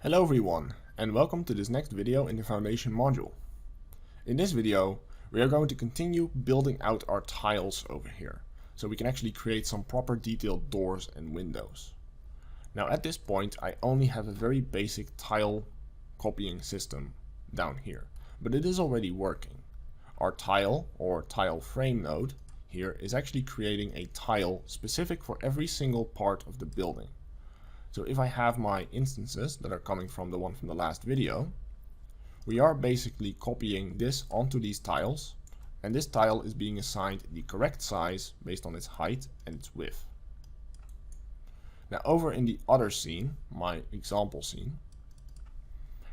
Hello everyone, and welcome to this next video in the Foundation module. In this video, we are going to continue building out our tiles over here, so we can actually create some proper detailed doors and windows. Now at this point, I only have a very basic tile copying system down here, but it is already working. Our tile or tile frame node here is actually creating a tile specific for every single part of the building. So if I have my instances that are coming from the one from the last video, we are basically copying this onto these tiles, and this tile is being assigned the correct size based on its height and its width. Now over in the other scene, my example scene,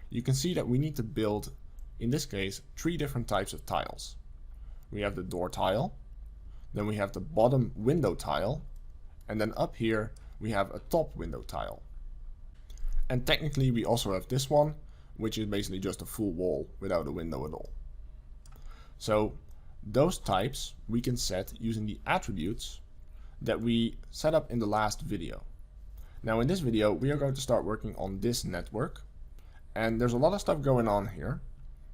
you can see that we need to build, in this case, 3 different types of tiles. We have the door tile, then we have the bottom window tile, and then up here we have a top window tile. And technically we also have this one, which is basically just a full wall without a window at all. So those types we can set using the attributes that we set up in the last video. Now in this video we are going to start working on this network, and there's a lot of stuff going on here,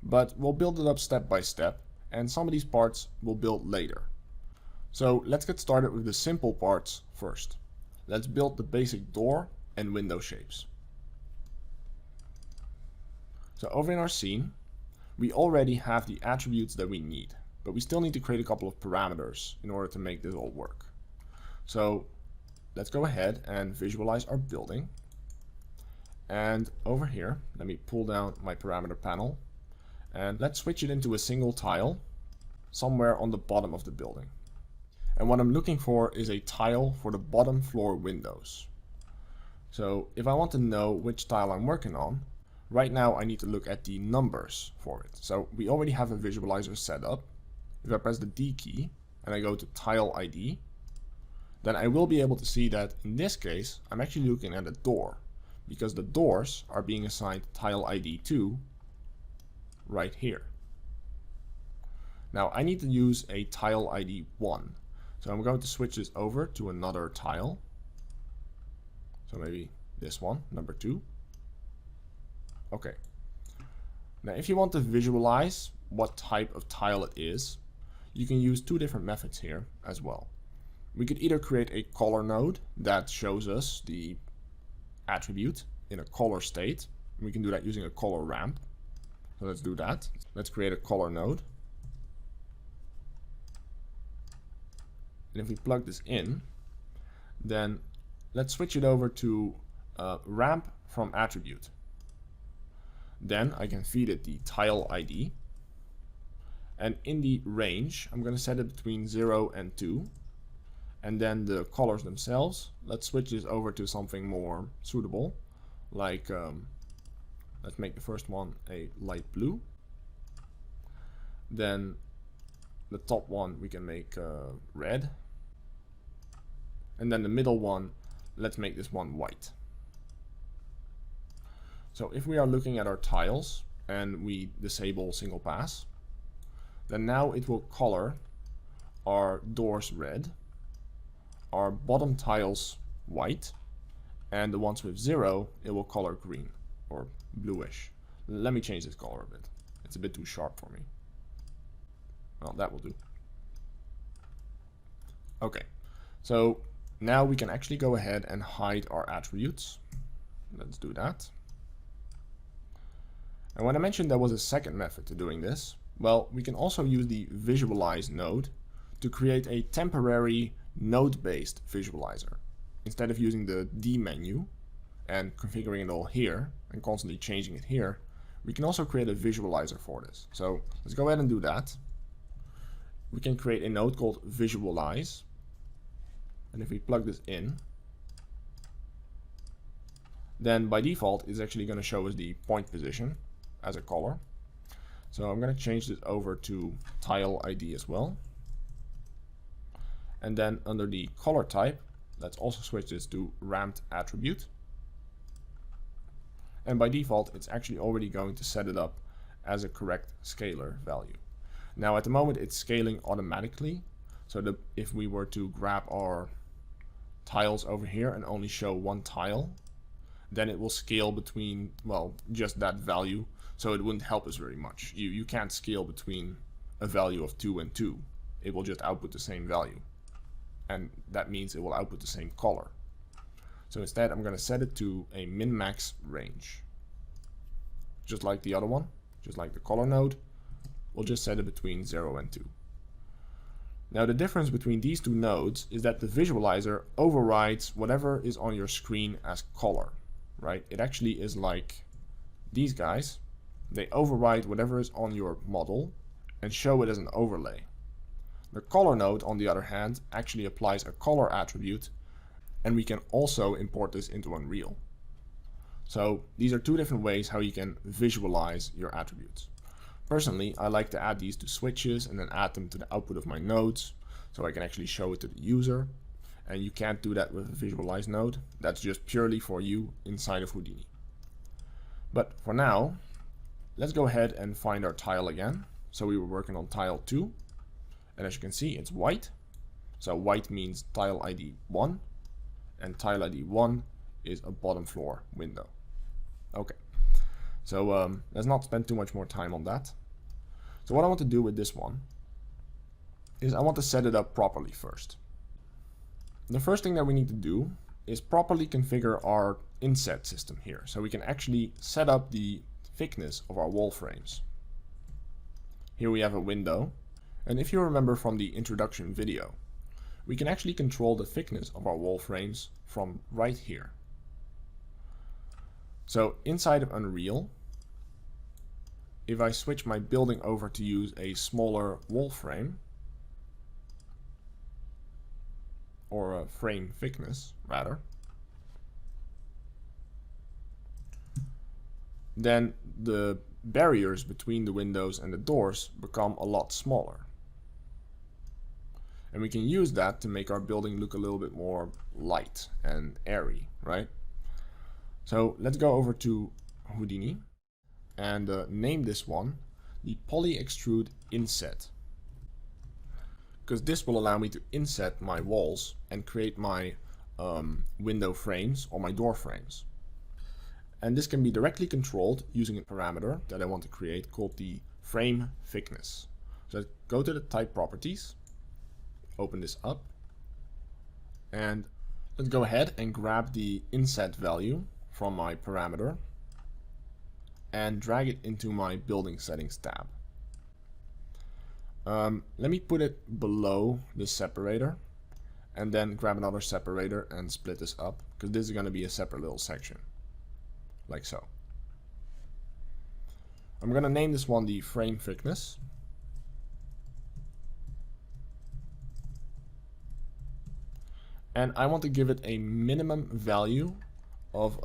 but we'll build it up step by step, and some of these parts we'll build later. So let's get started with the simple parts first. Let's build the basic door and window shapes. So over in our scene, we already have the attributes that we need, but we still need to create a couple of parameters in order to make this all work. So let's go ahead and visualize our building. And over here, let me pull down my parameter panel, and let's switch it into a single tile somewhere on the bottom of the building. And what I'm looking for is a tile for the bottom floor windows. So if I want to know which tile I'm working on, right now I need to look at the numbers for it. So we already have a visualizer set up. If I press the D key and I go to TileID, then I will be able to see that in this case I'm actually looking at a door, because the doors are being assigned TileID 2 right here. Now I need to use a TileID 1. So I'm going to switch this over to another tile. So maybe this one, number 2. Okay. Now if you want to visualize what type of tile it is, you can use 2 different methods here as well. We could either create a color node that shows us the attribute in a color state. We can do that using a color ramp. So let's do that. Let's create a color node. And if we plug this in, then let's switch it over to ramp from attribute. Then I can feed it the tile ID. And in the range, I'm going to set it between 0 and 2. And then the colors themselves, let's switch this over to something more suitable. Like, let's make the first one a light blue. Then the top one we can make red. And then the middle one, let's make this one white. So if we are looking at our tiles and we disable single pass, then now it will color our doors red, our bottom tiles white, and the ones with 0, it will color green or bluish. Let me change this color a bit. It's a bit too sharp for me. Well, that will do. Okay, so now we can actually go ahead and hide our attributes. Let's do that. And when I mentioned there was a second method to doing this, well, we can also use the visualize node to create a temporary node-based visualizer. Instead of using the D menu and configuring it all here and constantly changing it here, we can also create a visualizer for this. So let's go ahead and do that. We can create a node called visualize. And if we plug this in, then by default it's actually going to show us the point position as a color. So I'm going to change this over to tile ID as well. And then under the color type, let's also switch this to ramped attribute. And by default it's actually already going to set it up as a correct scalar value. Now at the moment it's scaling automatically, so that if we were to grab our tiles over here and only show one tile, then it will scale between, well, just that value. So it wouldn't help us very much. You can't scale between a value of 2 and 2. It will just output the same value. And that means it will output the same color. So instead, I'm going to set it to a min-max range. Just like the other one, just like the color node, we'll just set it between 0 and 2. Now the difference between these two nodes is that the visualizer overrides whatever is on your screen as color, right? It actually is like these guys. They override whatever is on your model and show it as an overlay. The color node, on the other hand, actually applies a color attribute, and we can also import this into Unreal. So these are two different ways how you can visualize your attributes. Personally, I like to add these to switches and then add them to the output of my nodes, so I can actually show it to the user. And you can't do that with a visualize node. That's just purely for you inside of Houdini. But for now, let's go ahead and find our tile again. So we were working on tile 2, and as you can see, it's white. So white means TileID 1, and TileID 1 is a bottom floor window. Okay, so let's not spend too much more time on that. So what I want to do with this one is I want to set it up properly first. The first thing that we need to do is properly configure our inset system here, so we can actually set up the thickness of our wall frames. Here we have a window, and if you remember from the introduction video, we can actually control the thickness of our wall frames from right here. So inside of Unreal, if I switch my building over to use a smaller wall frame, or a frame thickness rather, then the barriers between the windows and the doors become a lot smaller. And we can use that to make our building look a little bit more light and airy, right? So let's go over to Houdini and name this one the Poly Extrude Inset, because this will allow me to inset my walls and create my window frames or my door frames. And this can be directly controlled using a parameter that I want to create called the frame thickness. So let's go to the type properties, open this up, and let's go ahead and grab the inset value from my parameter and drag it into my building settings tab. Let me put it below the separator and then grab another separator and split this up, because this is going to be a separate little section, like so. I'm going to name this one the frame thickness. And I want to give it a minimum value of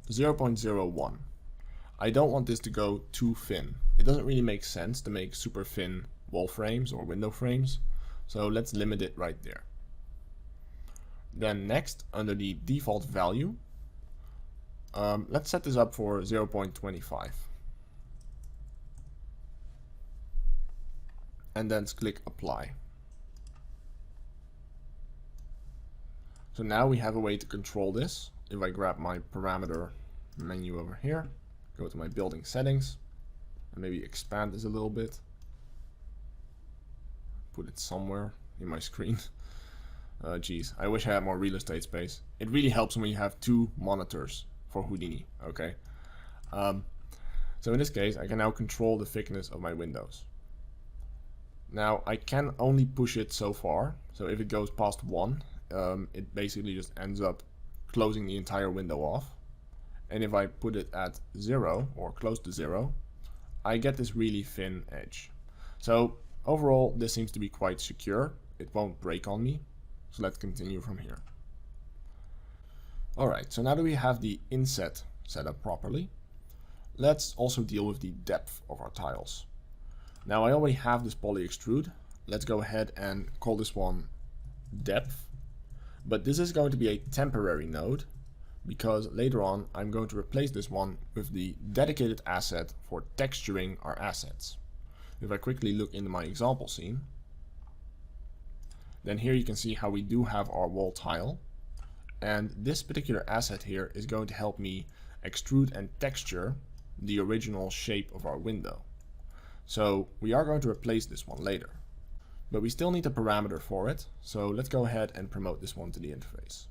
0.01. I don't want this to go too thin. It doesn't really make sense to make super thin wall frames or window frames, so let's limit it right there. Then next, under the default value, let's set this up for 0.25. And then click apply. So now we have a way to control this. If I grab my parameter menu over here, go to my building settings, and maybe expand this a little bit. Put it somewhere in my screen. Geez, I wish I had more real estate space. It really helps when you have two monitors for Houdini, okay? So in this case, I can now control the thickness of my windows. Now, I can only push it so far. So if it goes past 1, it basically just ends up closing the entire window off. And if I put it at 0 or close to 0, I get this really thin edge. So overall, this seems to be quite secure. It won't break on me. So let's continue from here. Alright, so now that we have the inset set up properly, let's also deal with the depth of our tiles. Now I already have this poly extrude. Let's go ahead and call this one depth. But this is going to be a temporary node, because later on I'm going to replace this one with the dedicated asset for texturing our assets. If I quickly look into my example scene, then here you can see how we do have our wall tile, And this particular asset here is going to help me extrude and texture the original shape of our window. So we are going to replace this one later, but we still need a parameter for it. So let's go ahead and promote this one to the interface.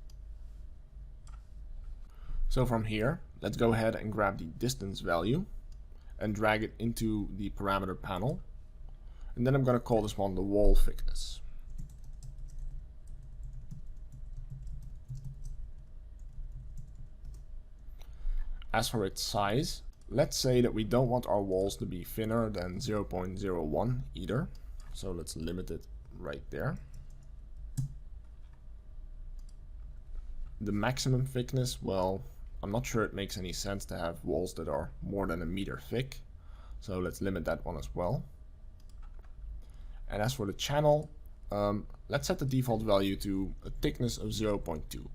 So from here, let's go ahead and grab the distance value and drag it into the parameter panel. And then I'm going to call this one the wall thickness. As for its size, let's say that we don't want our walls to be thinner than 0.01 either. So let's limit it right there. The maximum thickness, well, I'm not sure it makes any sense to have walls that are more than 1 meter thick. So let's limit that one as well. And as for the channel, let's set the default value to a thickness of 0.2.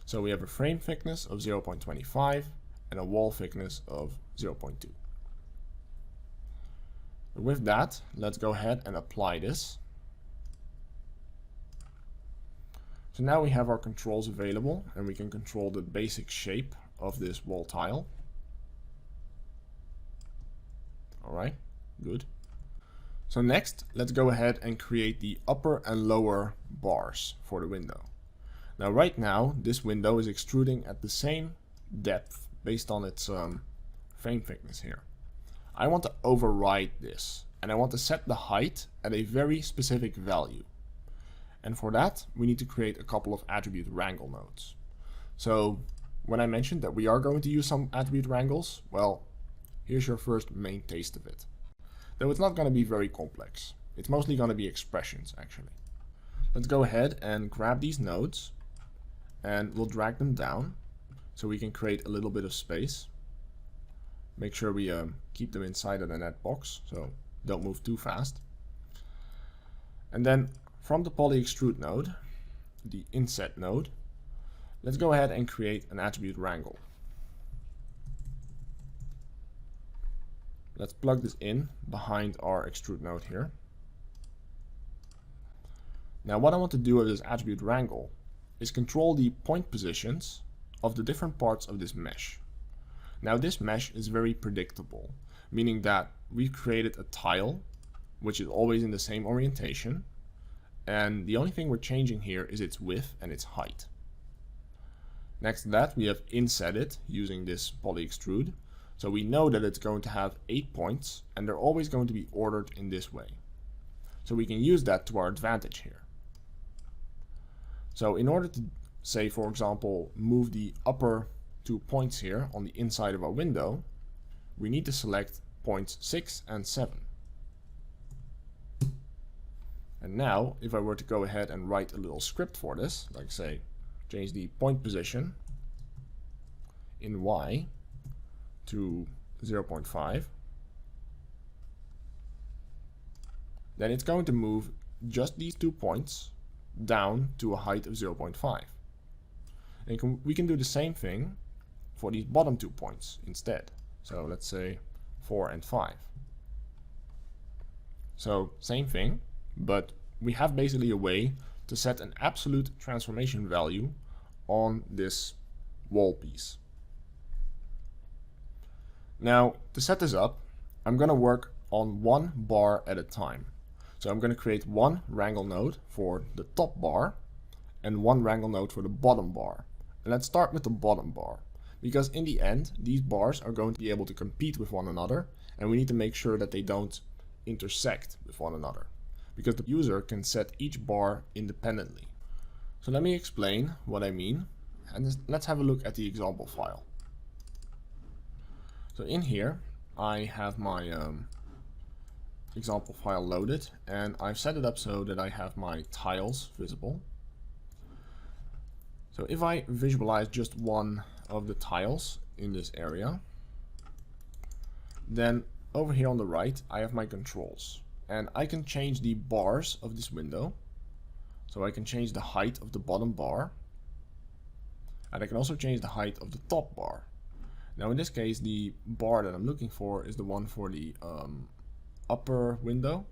So we have a frame thickness of 0.25 and a wall thickness of 0.2. With that, let's go ahead and apply this. So now we have our controls available and we can control the basic shape of this wall tile. Alright, good. So next, let's go ahead and create the upper and lower bars for the window. Now right now, this window is extruding at the same depth based on its frame thickness here. I want to override this and I want to set the height at a very specific value. And for that, we need to create a couple of attribute wrangle nodes. So when I mentioned that we are going to use some attribute wrangles, well, here's your first main taste of it. Though it's not going to be very complex. It's mostly going to be expressions actually. Let's go ahead and grab these nodes and we'll drag them down so we can create a little bit of space. Make sure we keep them inside of the net box, so don't move too fast. And then from the poly extrude node, the inset node, let's go ahead and create an attribute wrangle. Let's plug this in behind our extrude node here. Now what I want to do with this attribute wrangle is control the point positions of the different parts of this mesh. Now this mesh is very predictable, meaning that we've created a tile which is always in the same orientation, and the only thing we're changing here is its width and its height. Next to that, we have inset it using this poly extrude, so we know that it's going to have 8 points and they're always going to be ordered in this way. So we can use that to our advantage here. So in order to, say for example, move the upper 2 points here on the inside of our window, we need to select points 6 and 7. And now, if I were to go ahead and write a little script for this, like say, change the point position in Y to 0.5, then it's going to move just these 2 points down to a height of 0.5. And we can do the same thing for these bottom 2 points instead. So let's say 4 and 5. So same thing, but we have basically a way to set an absolute transformation value on this wall piece. Now, to set this up, I'm going to work on one bar at a time. So I'm going to create one wrangle node for the top bar and one wrangle node for the bottom bar. And let's start with the bottom bar, because in the end, these bars are going to be able to compete with one another, and we need to make sure that they don't intersect with one another, because the user can set each bar independently. So let me explain what I mean, and let's have a look at the example file. So in here, I have my example file loaded, and I've set it up so that I have my tiles visible. So if I visualize just one of the tiles in this area, then over here on the right, I have my controls, and I can change the bars of this window. So I can change the height of the bottom bar, and I can also change the height of the top bar. Now in this case, the bar that I'm looking for is the one for the upper window.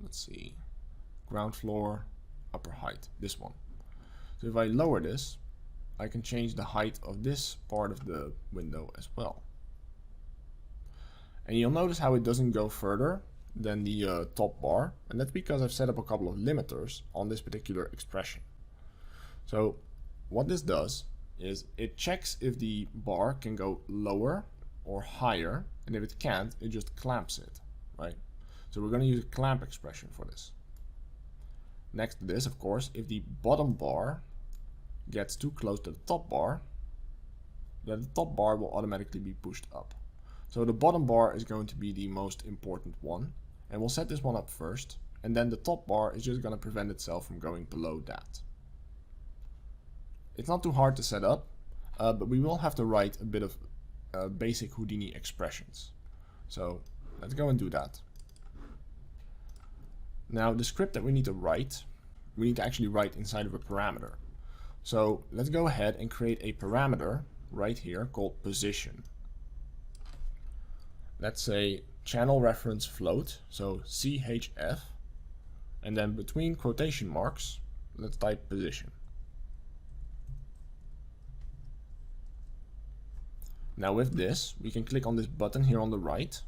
Let's see, ground floor, upper height, this one. So if I lower this, I can change the height of this part of the window as well. And you'll notice how it doesn't go further than the top bar, and that's because I've set up a couple of limiters on this particular expression. So what this does is it checks if the bar can go lower or higher, and if it can't, it just clamps it, right? So we're going to use a clamp expression for this. Next to this, of course, if the bottom bar gets too close to the top bar, then the top bar will automatically be pushed up. So the bottom bar is going to be the most important one, and we'll set this one up first, and then the top bar is just going to prevent itself from going below that. It's not too hard to set up, but we will have to write a bit of basic Houdini expressions. So let's go and do that. Now the script that we need to actually write inside of a parameter. So let's go ahead and create a parameter right here called position. Let's say channel reference float, so CHF, and then between quotation marks, let's type position. Now with this, we can click on this button here on the right,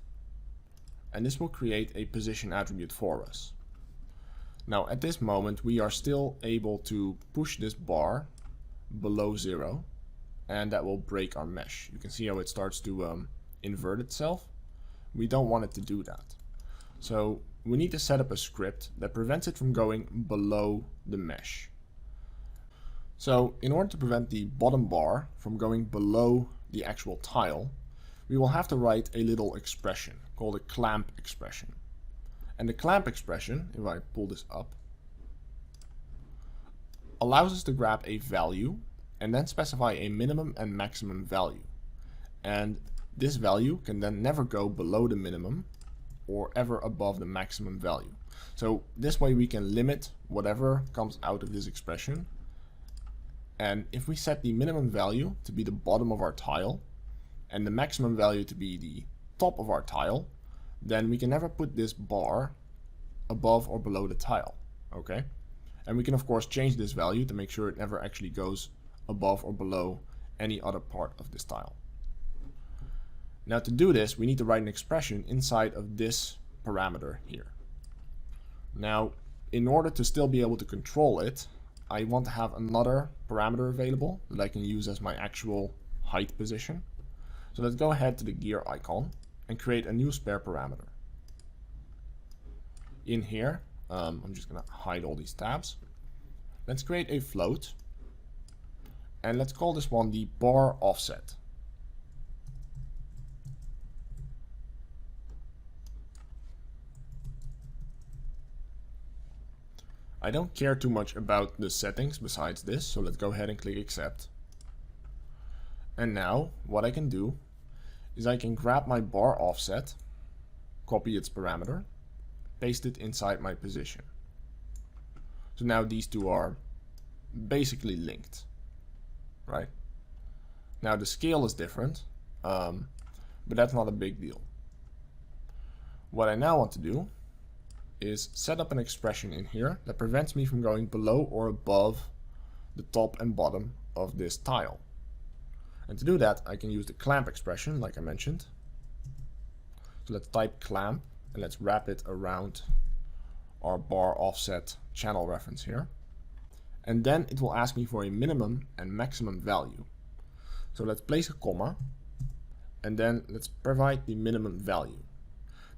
and this will create a position attribute for us. Now at this moment, we are still able to push this bar below 0, and that will break our mesh. You can see how it starts to invert itself. We don't want it to do that. So we need to set up a script that prevents it from going below the mesh. So in order to prevent the bottom bar from going below the actual tile, we will have to write a little expression called a clamp expression. And the clamp expression, if I pull this up, allows us to grab a value and then specify a minimum and maximum value. And this value can then never go below the minimum or ever above the maximum value. So this way we can limit whatever comes out of this expression. And if we set the minimum value to be the bottom of our tile and the maximum value to be the top of our tile, then we can never put this bar above or below the tile, okay? And we can of course change this value to make sure it never actually goes above or below any other part of this tile. Now to do this, we need to write an expression inside of this parameter here. Now, in order to still be able to control it, I want to have another parameter available that I can use as my actual height position. So let's go ahead to the gear icon and create a new spare parameter. In here, I'm just going to hide all these tabs. Let's create a float, and let's call this one the bar offset. I don't care too much about the settings besides this, so let's go ahead and click accept. And now what I can do is I can grab my bar offset, copy its parameter, paste it inside my position. So now these two are basically linked, right? Now the scale is different, but that's not a big deal. What I now want to do is set up an expression in here that prevents me from going below or above the top and bottom of this tile. And to do that, I can use the clamp expression like I mentioned. So let's type clamp and let's wrap it around our bar offset channel reference here. And then it will ask me for a minimum and maximum value. So let's place a comma and then let's provide the minimum value.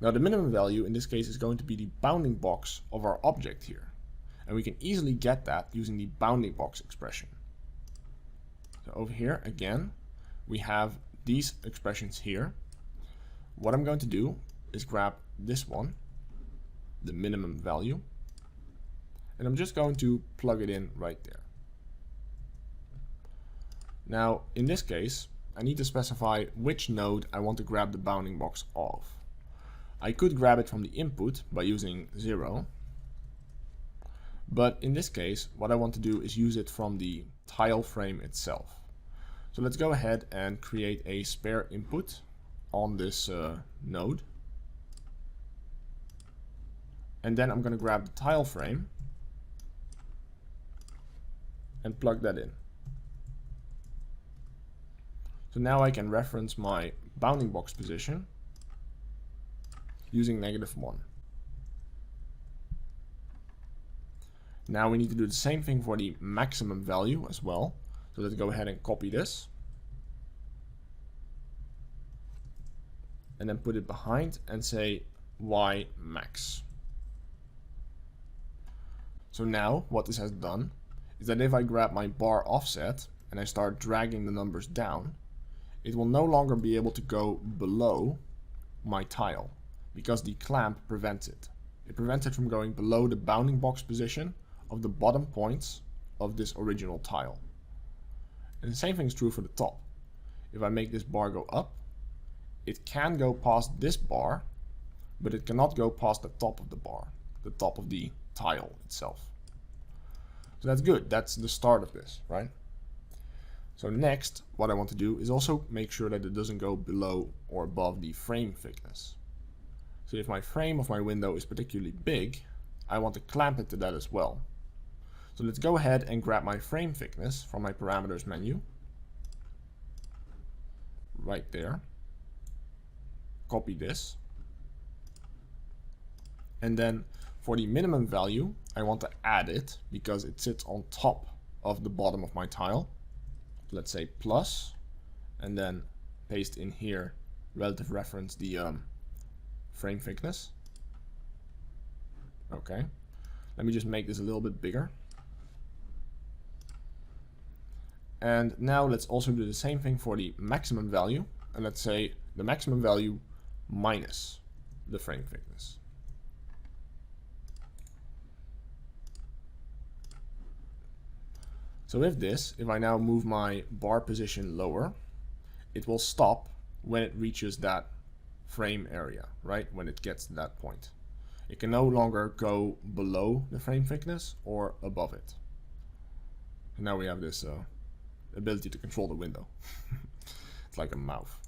Now the minimum value in this case is going to be the bounding box of our object here. And we can easily get that using the bounding box expression. So over here again, we have these expressions here. What I'm going to do is grab this one, the minimum value, and I'm just going to plug it in right there. Now in this case, I need to specify which node I want to grab the bounding box of. I could grab it from the input by using 0, but in this case what I want to do is use it from the tile frame itself. So let's go ahead and create a spare input on this node, and then I'm going to grab the tile frame and plug that in. So now I can reference my bounding box position using -1. Now we need to do the same thing for the maximum value as well. So let's go ahead and copy this. And then put it behind and say y max. So now what this has done is that if I grab my bar offset and I start dragging the numbers down, it will no longer be able to go below my tile because the clamp prevents it. It prevents it from going below the bounding box position of the bottom points of this original tile. And the same thing is true for the top. If I make this bar go up, it can go past this bar, but it cannot go past the top of the bar, the top of the tile itself. So that's good. That's the start of this, right? So next, what I want to do is also make sure that it doesn't go below or above the frame thickness. So if my frame of my window is particularly big, I want to clamp it to that as well. So let's go ahead and grab my frame thickness from my parameters menu. Right there. Copy this. And then for the minimum value, I want to add it because it sits on top of the bottom of my tile. Let's say plus, and then paste in here relative reference the frame thickness. Okay, let me just make this a little bit bigger. And now let's also do the same thing for the maximum value, and let's say the maximum value minus the frame thickness. So with this, if I now move my bar position lower, it will stop when it reaches that frame area, right? When it gets to that point. It can no longer go below the frame thickness or above it. And now we have this ability to control the window. It's like a mouth.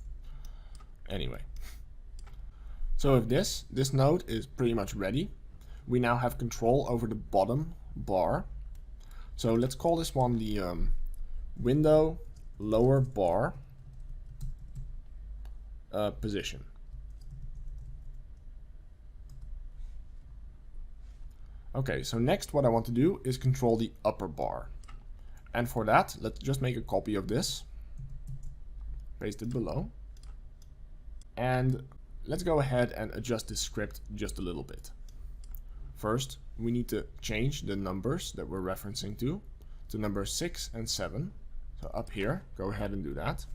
Anyway. So if this node is pretty much ready, we now have control over the bottom bar. So let's call this one the window lower bar position. Okay, so next what I want to do is control the upper bar. And for that, let's just make a copy of this. Paste it below. And let's go ahead and adjust this script just a little bit. First, we need to change the numbers that we're referencing to number 6 and 7. So up here, go ahead and do that.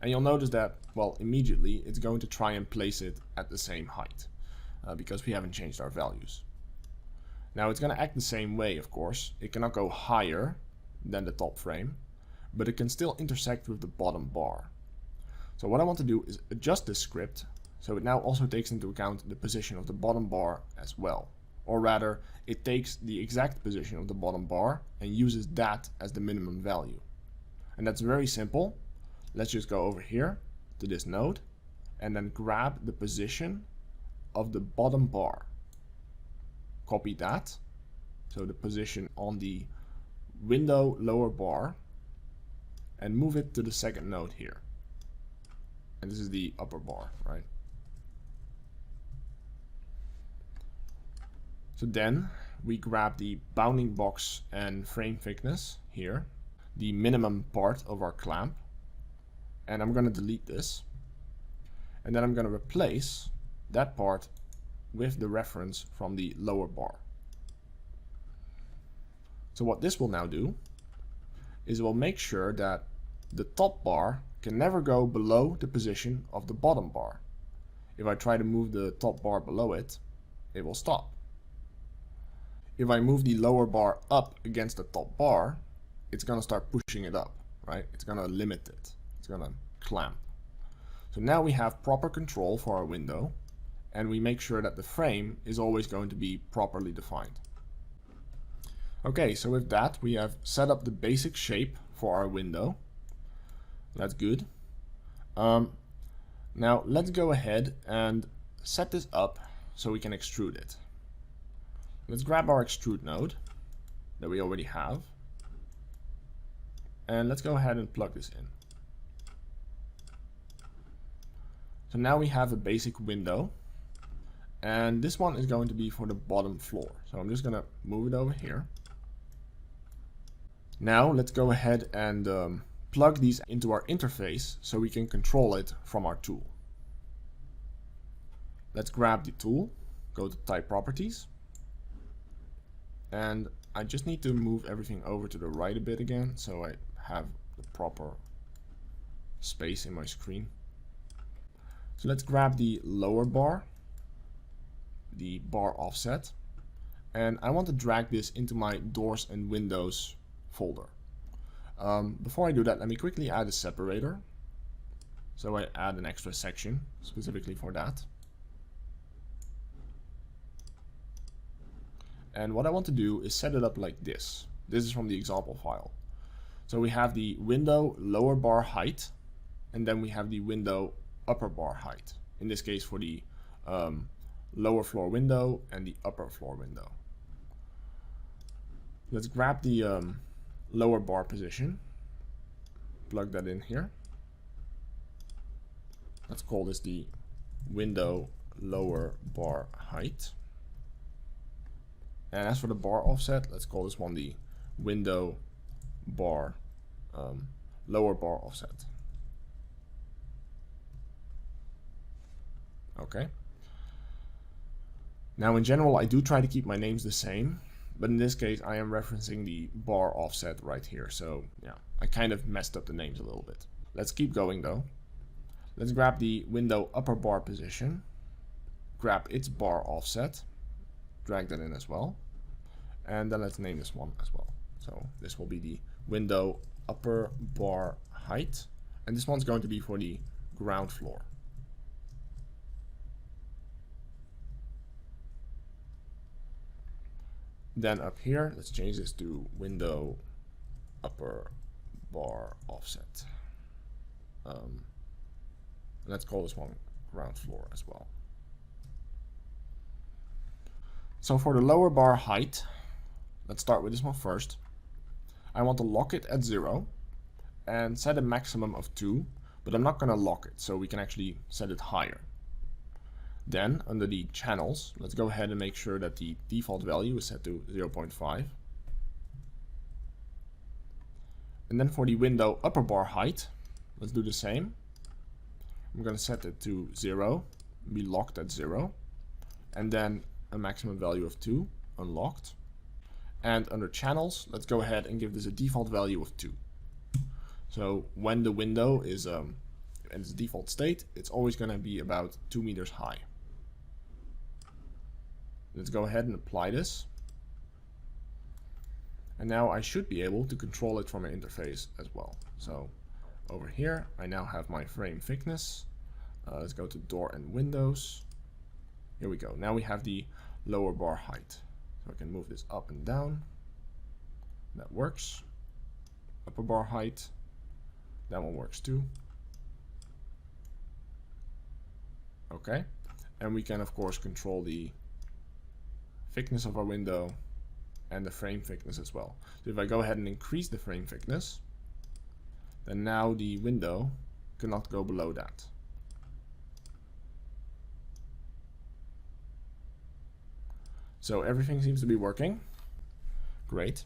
And you'll notice that, well, immediately it's going to try and place it at the same height because we haven't changed our values. Now it's going to act the same way, of course. It cannot go higher than the top frame, but it can still intersect with the bottom bar. So what I want to do is adjust this script so it now also takes into account the position of the bottom bar as well. Or rather, it takes the exact position of the bottom bar and uses that as the minimum value. And that's very simple. Let's just go over here to this node and then grab the position of the bottom bar. Copy that. So the position on the window lower bar and move it to the second node here. And this is the upper bar, right? So then we grab the bounding box and frame thickness here, the minimum part of our clamp, and I'm going to delete this. And then I'm going to replace that part with the reference from the lower bar. So what this will now do is it will make sure that the top bar can never go below the position of the bottom bar. If I try to move the top bar below it, it will stop. If I move the lower bar up against the top bar, it's going to start pushing it up, right? It's going to limit it. It's going to clamp. So now we have proper control for our window, and we make sure that the frame is always going to be properly defined. Okay, so with that, we have set up the basic shape for our window. That's good. Now let's go ahead and set this up so we can extrude it. Let's grab our extrude node that we already have. And let's go ahead and plug this in. So now we have a basic window, and this one is going to be for the bottom floor. So I'm just going to move it over here. Now let's go ahead and plug these into our interface so we can control it from our tool. Let's grab the tool, go to Type Properties, and I just need to move everything over to the right a bit again so I have the proper space in my screen. So let's grab the lower bar, the bar offset, and I want to drag this into my doors and windows folder. Before I do that, let me quickly add a separator. So I add an extra section specifically for that. And what I want to do is set it up like this. This is from the example file. So we have the window lower bar height, and then we have the window upper bar height. In this case for the lower floor window and the upper floor window. Let's grab the lower bar position, plug that in here. Let's call this the window lower bar height. And as for the bar offset, let's call this one the window bar lower bar offset. Okay. Now in general, I do try to keep my names the same, but in this case I am referencing the bar offset right here. So yeah, I kind of messed up the names a little bit. Let's keep going though. Let's grab the window upper bar position, grab its bar offset, drag that in as well, and then let's name this one as well. So this will be the window upper bar height, and this one's going to be for the ground floor. Then up here, let's change this to window upper bar offset. Let's call this one ground floor as well. So for the lower bar height, let's start with this one first. I want to lock it at 0 and set a maximum of 2, but I'm not going to lock it, so we can actually set it higher. Then under the channels, let's go ahead and make sure that the default value is set to 0.5. And then for the window upper bar height, let's do the same. I'm going to set it to 0, be locked at 0, and then a maximum value of 2, unlocked. And under channels, let's go ahead and give this a default value of 2. So when the window is in its default state, it's always going to be about 2 meters high. Let's go ahead and apply this. And now I should be able to control it from an interface as well. So over here, I now have my frame thickness. Let's go to door and windows. Here we go. Now we have the lower bar height. So I can move this up and down. That works. Upper bar height. That one works too. Okay. And we can of course control the thickness of our window and the frame thickness as well. So if I go ahead and increase the frame thickness, then now the window cannot go below that. So everything seems to be working. Great.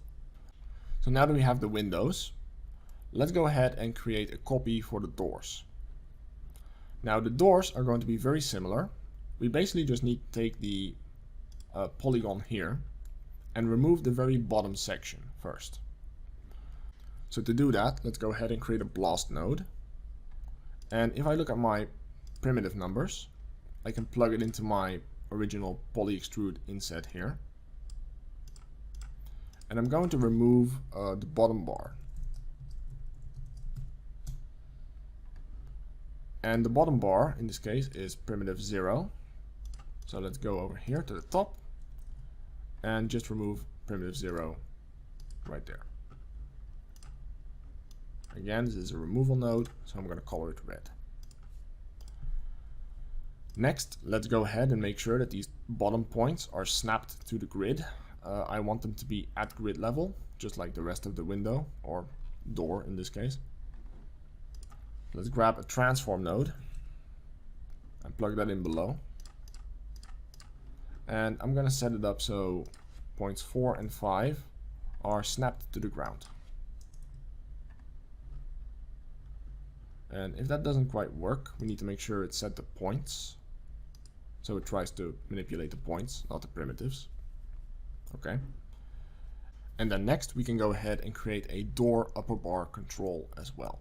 So now that we have the windows, let's go ahead and create a copy for the doors. Now the doors are going to be very similar. We basically just need to take the polygon here and remove the very bottom section first. So to do that, let's go ahead and create a blast node. And if I look at my primitive numbers, I can plug it into my original poly extrude inset here. And I'm going to remove the bottom bar. And the bottom bar in this case is primitive 0. So let's go over here to the top and just remove primitive 0 right there. Again, this is a removal node, so I'm going to color it red. Next, let's go ahead and make sure that these bottom points are snapped to the grid. I want them to be at grid level, just like the rest of the window, or door in this case. Let's grab a transform node and plug that in below. And I'm going to set it up so points 4 and 5 are snapped to the ground. And if that doesn't quite work, we need to make sure it's set to points. So it tries to manipulate the points, not the primitives. Okay. And then next we can go ahead and create a door upper bar control as well.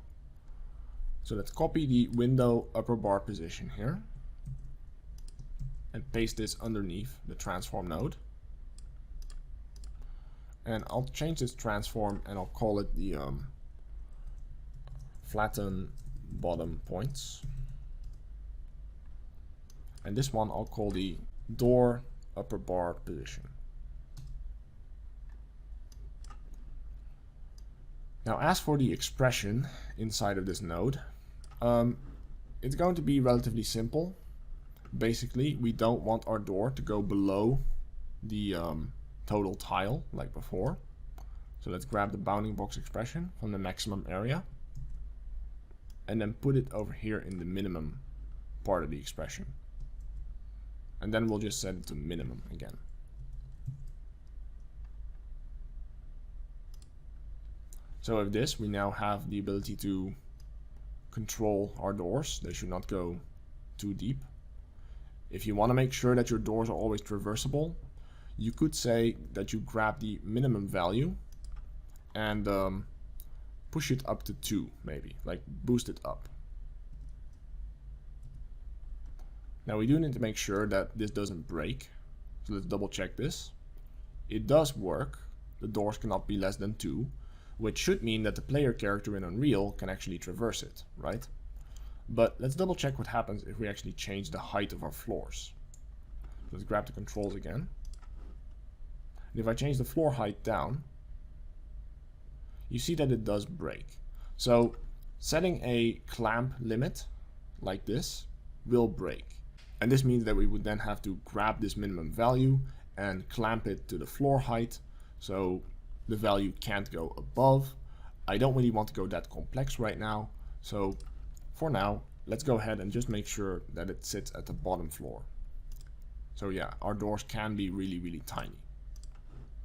So let's copy the window upper bar position here and paste this underneath the transform node. And I'll change this transform and I'll call it the flatten bottom points. And this one I'll call the door upper bar position. Now as for the expression inside of this node, it's going to be relatively simple. Basically, we don't want our door to go below the total tile like before. So let's grab the bounding box expression from the maximum area and then put it over here in the minimum part of the expression. And then we'll just set it to minimum again. So with this, we now have the ability to control our doors. They should not go too deep. If you want to make sure that your doors are always traversable, you could say that you grab the minimum value and push it up to 2, maybe, like boost it up. Now we do need to make sure that this doesn't break. So let's double check this. It does work. The doors cannot be less than 2, which should mean that the player character in Unreal can actually traverse it, right? But let's double check what happens if we actually change the height of our floors. Let's grab the controls again. And if I change the floor height down, you see that it does break. So setting a clamp limit like this will break. And this means that we would then have to grab this minimum value and clamp it to the floor height. So the value can't go above. I don't really want to go that complex right now. So for now, let's go ahead and just make sure that it sits at the bottom floor. So yeah, our doors can be really, really tiny.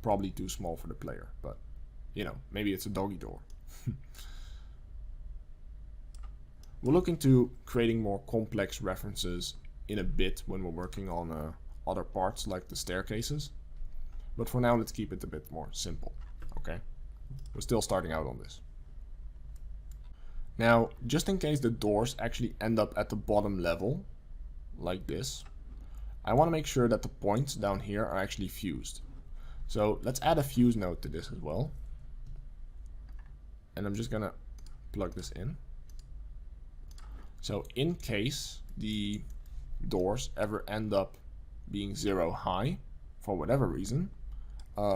Probably too small for the player, but you know, maybe it's a doggy door. We'll look into creating more complex references in a bit when we're working on other parts like the staircases. But for now, let's keep it a bit more simple, okay? We're still starting out on this. Now, just in case the doors actually end up at the bottom level, like this, I want to make sure that the points down here are actually fused. So let's add a fuse node to this as well. And I'm just gonna plug this in. So in case the doors ever end up being 0 high, for whatever reason,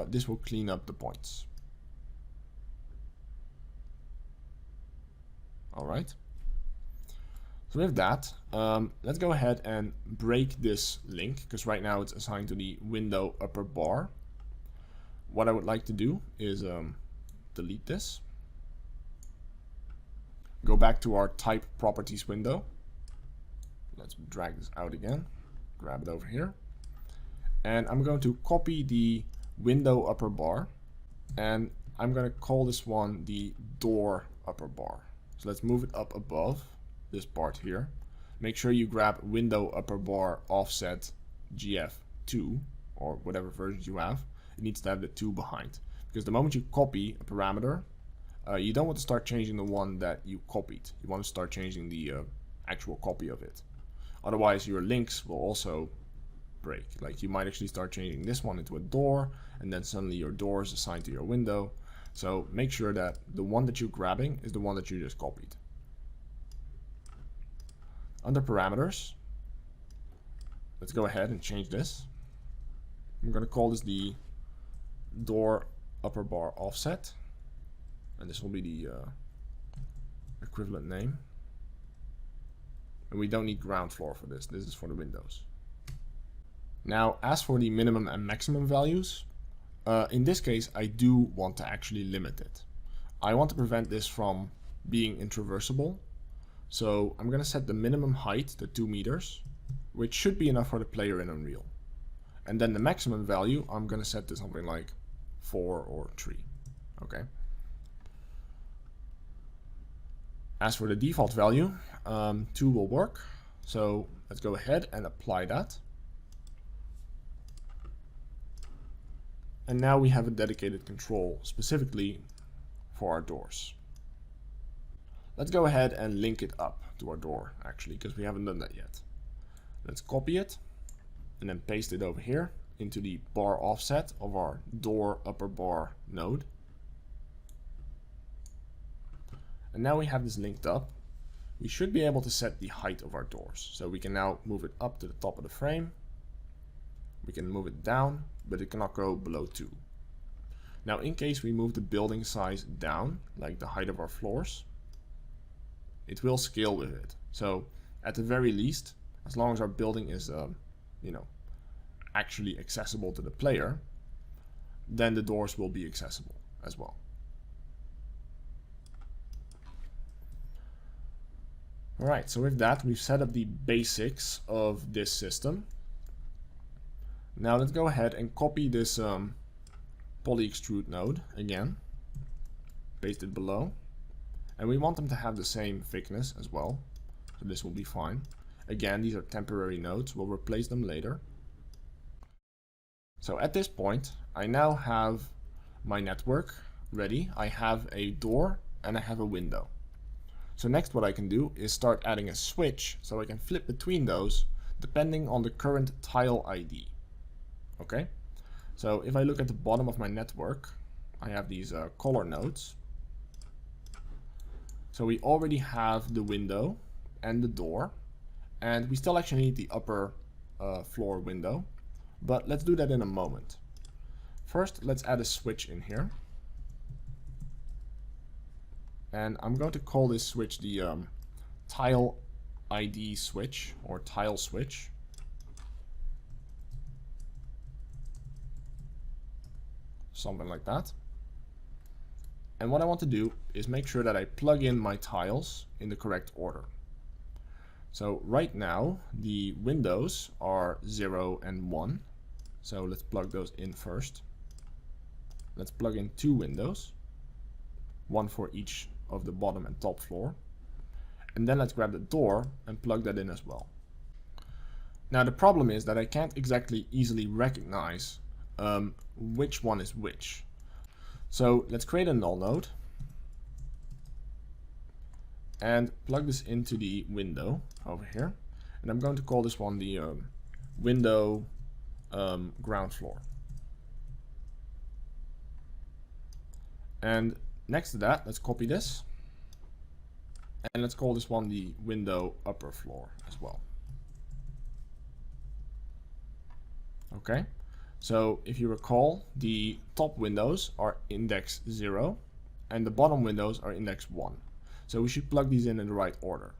this will clean up the points. Alright. So with that, let's go ahead and break this link, because right now it's assigned to the window upper bar. What I would like to do is delete this. Go back to our type properties window. Let's drag this out again. Grab it over here. And I'm going to copy the window upper bar. And I'm going to call this one the door upper bar. So let's move it up above this part here. Make sure you grab window upper bar offset GF2 or whatever versions you have. It needs to have the 2 behind. Because the moment you copy a parameter, you don't want to start changing the one that you copied. You want to start changing the actual copy of it. Otherwise, your links will also break. Like you might actually start changing this one into a door, and then suddenly your door is assigned to your window. So make sure that the one that you're grabbing is the one that you just copied. Under parameters, let's go ahead and change this. I'm going to call this the door upper bar offset. And this will be the equivalent name. And we don't need ground floor for this. This is for the windows. Now, as for the minimum and maximum values, in this case, I do want to actually limit it. I want to prevent this from being intraversable. So I'm going to set the minimum height to 2 meters, which should be enough for the player in Unreal. And then the maximum value, I'm going to set to something like 4 or 3. Okay. As for the default value, 2 will work. So let's go ahead and apply that. And now we have a dedicated control specifically for our doors. Let's go ahead and link it up to our door, actually, because we haven't done that yet. Let's copy it and then paste it over here into the bar offset of our door upper bar node. And now we have this linked up. We should be able to set the height of our doors. So we can now move it up to the top of the frame. We can move it down, but it cannot go below 2. Now, in case we move the building size down, like the height of our floors, it will scale with it. So at the very least, as long as our building is, actually accessible to the player, then the doors will be accessible as well. Alright, so with that, we've set up the basics of this system. Now let's go ahead and copy this poly extrude node again, paste it below, and we want them to have the same thickness as well, so this will be fine. Again, these are temporary nodes, we'll replace them later. So at this point, I now have my network ready. I have a door and I have a window. So next what I can do is start adding a switch so I can flip between those depending on the current tile ID. Okay, so if I look at the bottom of my network, I have these color nodes. So we already have the window and the door, and we still actually need the upper floor window, but let's do that in a moment. First, let's add a switch in here. And I'm going to call this switch the TileID switch or tile switch. Something like that. And what I want to do is make sure that I plug in my tiles in the correct order. So right now the windows are 0 and 1. So let's plug those in first. Let's plug in 2 windows, 1 for each of the bottom and top floor. And then let's grab the door and plug that in as well. Now the problem is that I can't exactly easily recognize which one is which. So let's create a null node and plug this into the window over here. And I'm going to call this one the window ground floor. And next to that, let's copy this and let's call this one the window upper floor as well. Okay, so if you recall, the top windows are index 0 and the bottom windows are index 1. So we should plug these in the right order.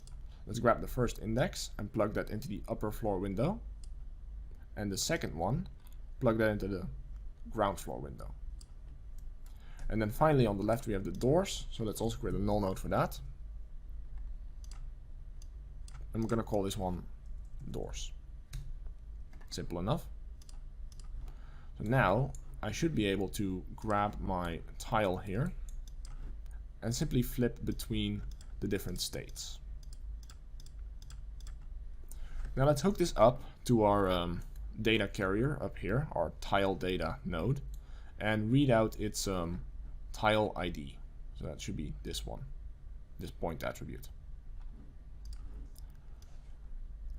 Let's grab the first index and plug that into the upper floor window, and the second one, plug that into the ground floor window. And then finally on the left we have the doors, so let's also create a null node for that. And we're going to call this one doors. Simple enough. So now I should be able to grab my tile here and simply flip between the different states. Now let's hook this up to our data carrier up here, our tile data node, and read out its tile ID. So that should be this one, this point attribute.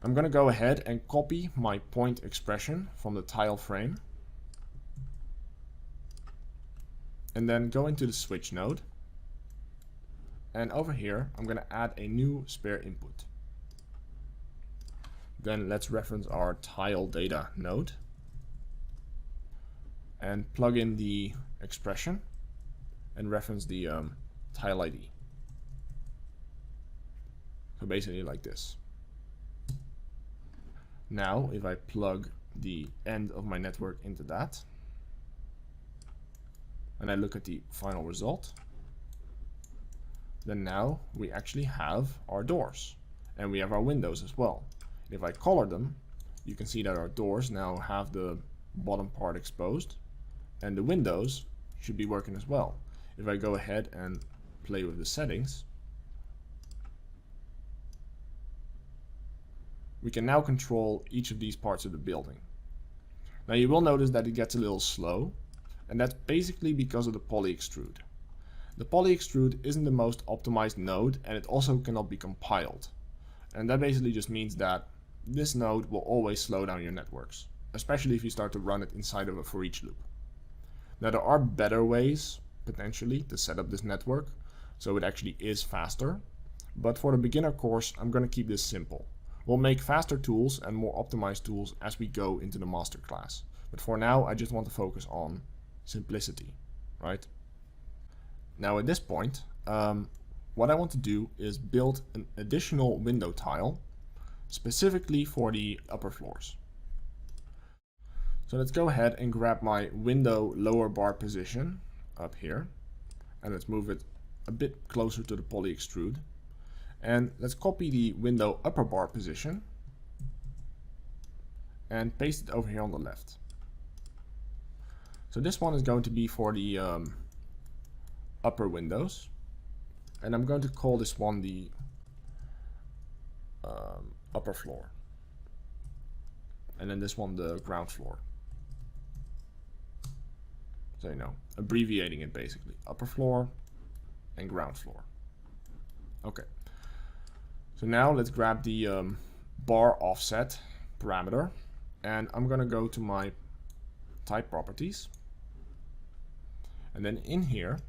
I'm going to go ahead and copy my point expression from the tile frame and then go into the switch node, and over here I'm going to add a new spare input. Then let's reference our tile data node and plug in the expression and reference the tile ID. So basically like this. Now if I plug the end of my network into that and I look at the final result, then now we actually have our doors and we have our windows as well. If I color them, you can see that our doors now have the bottom part exposed and the windows should be working as well. If I go ahead and play with the settings, we can now control each of these parts of the building. Now you will notice that it gets a little slow, and that's basically because of the poly extrude. The poly extrude isn't the most optimized node, and it also cannot be compiled. And that basically just means that this node will always slow down your networks, especially if you start to run it inside of a for each loop. Now there are better ways, potentially, to set up this network, so it actually is faster. But for the beginner course, I'm going to keep this simple. We'll make faster tools and more optimized tools as we go into the master class. But for now, I just want to focus on simplicity, right? Now at this point, what I want to do is build an additional window tile specifically for the upper floors. So let's go ahead and grab my window lower bar position up here, and let's move it a bit closer to the poly extrude. And let's copy the window upper bar position and paste it over here on the left. So this one is going to be for the upper windows, and I'm going to call this one the upper floor, and then this one the ground floor. So you know, abbreviating it basically, upper floor and ground floor. Okay. So now let's grab the bar offset parameter, and I'm going to go to my type properties. And then in here,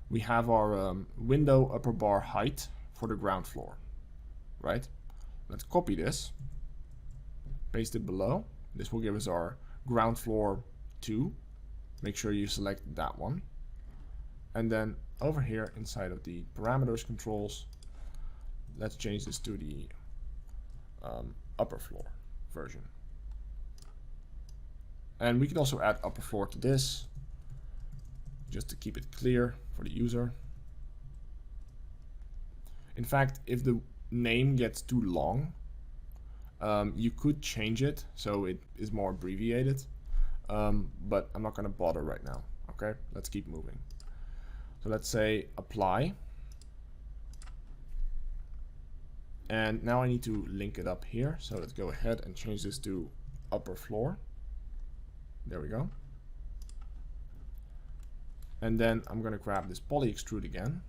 we have our window upper bar height for the ground floor, right? Let's copy this, paste it below. This will give us our ground floor 2. Make sure you select that one. And then over here inside of the parameters controls, let's change this to the upper floor version. And we can also add upper floor to this, just to keep it clear for the user. In fact, if the name gets too long, you could change it so it is more abbreviated, but I'm not going to bother right now. Okay, let's keep moving. So let's say apply. And now I need to link it up here. So let's go ahead and change this to upper floor. There we go. And then I'm going to grab this poly extrude again.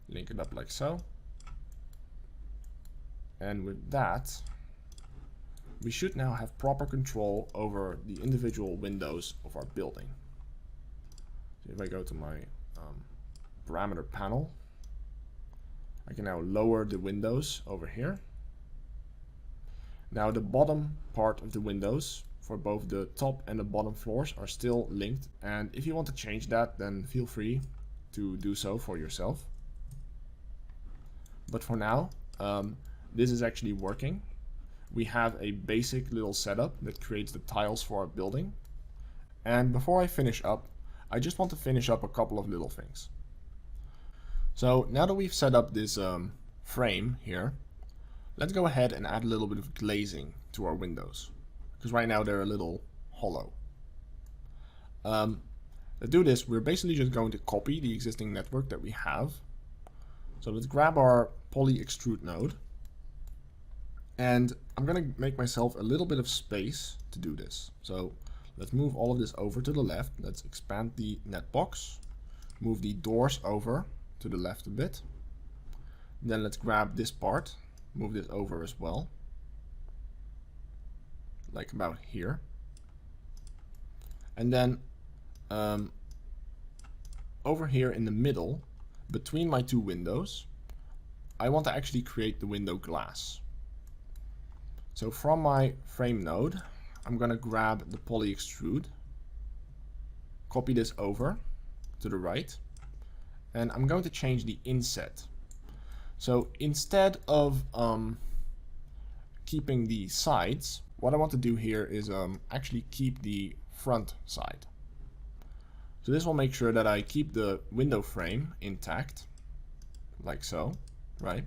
Link it up like so. And with that, we should now have proper control over the individual windows of our building. So if I go to my parameter panel, I can now lower the windows over here. Now the bottom part of the windows for both the top and the bottom floors are still linked, and if you want to change that, then feel free to do so for yourself. But for now, this is actually working. We have a basic little setup that creates the tiles for our building. And before I finish up, I just want to finish up a couple of little things. So now that we've set up this frame here, let's go ahead and add a little bit of glazing to our windows, because right now they're a little hollow. To do this, we're basically just going to copy the existing network that we have. So let's grab our poly extrude node, and I'm going to make myself a little bit of space to do this. So let's move all of this over to the left. Let's expand the net box, move the doors over to the left a bit. Then let's grab this part, move this over as well, like about here. And then over here in the middle, between my two windows, I want to actually create the window glass. So from my frame node, I'm going to grab the poly extrude, copy this over to the right, and I'm going to change the inset. So instead of keeping the sides, what I want to do here is actually keep the front side. So this will make sure that I keep the window frame intact, like so, right?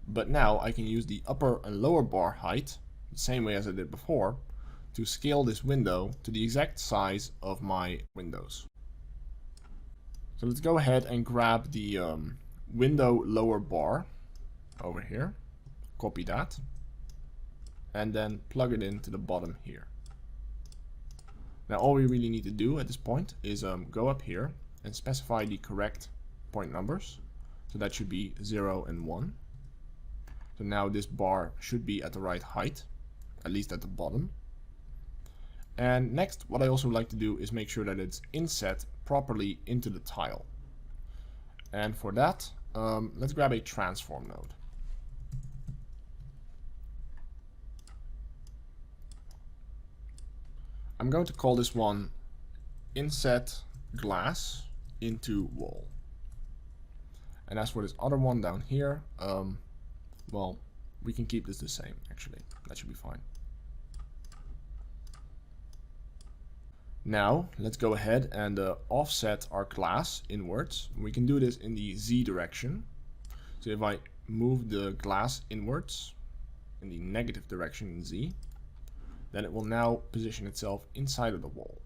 But now I can use the upper and lower bar height, the same way as I did before, to scale this window to the exact size of my windows. So let's go ahead and grab the window lower bar over here, copy that, and then plug it into the bottom here. Now all we really need to do at this point is go up here and specify the correct point numbers. So that should be 0 and 1. So now this bar should be at the right height, at least at the bottom. And next, what I also like to do is make sure that it's inset properly into the tile. And for that, let's grab a transform node. I'm going to call this one inset glass into wall. And as for this other one down here, well, we can keep this the same actually. That should be fine. Now let's go ahead and offset our glass inwards. We can do this in the Z direction. So if I move the glass inwards in the negative direction in Z, then it will now position itself inside of the wall,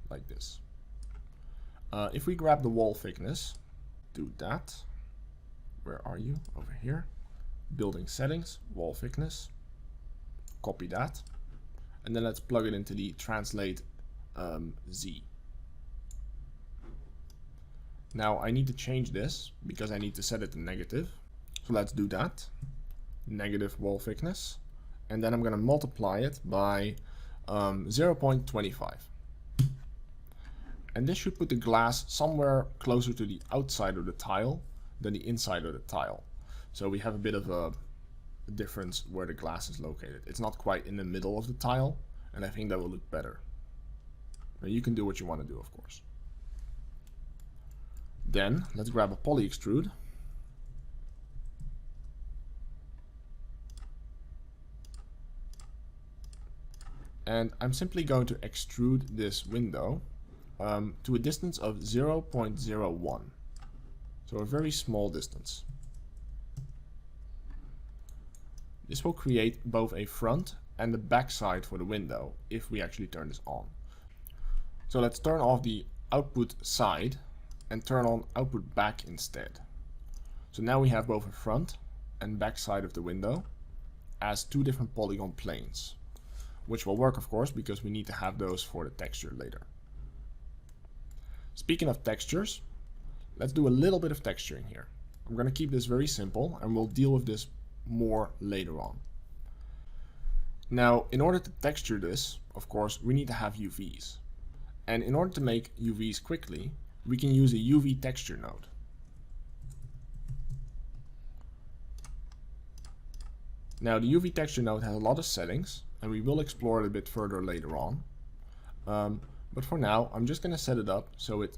like this. If we grab the wall thickness, do that. Where are you? Over here. Building settings, wall thickness. Copy that. And then let's plug it into the translate Z. Now I need to change this because I need to set it to negative. So let's do that. Negative wall thickness. And then I'm going to multiply it by 0.25. And this should put the glass somewhere closer to the outside of the tile than the inside of the tile. So we have a bit of a difference where the glass is located. It's not quite in the middle of the tile, and I think that will look better. Now you can do what you want to do, of course. Then let's grab a poly extrude. And I'm simply going to extrude this window to a distance of 0.01. So a very small distance. This will create both a front and the back side for the window if we actually turn this on. So let's turn off the output side and turn on output back instead. So now we have both a front and back side of the window as two different polygon planes, which will work of course because we need to have those for the texture later. Speaking of textures, let's do a little bit of texturing here. I'm going to keep this very simple and we'll deal with this more later on. Now, in order to texture this, of course, we need to have UVs. And in order to make UVs quickly, we can use a UV texture node. Now, the UV texture node has a lot of settings, and we will explore it a bit further later on. But for now, I'm just going to set it up so it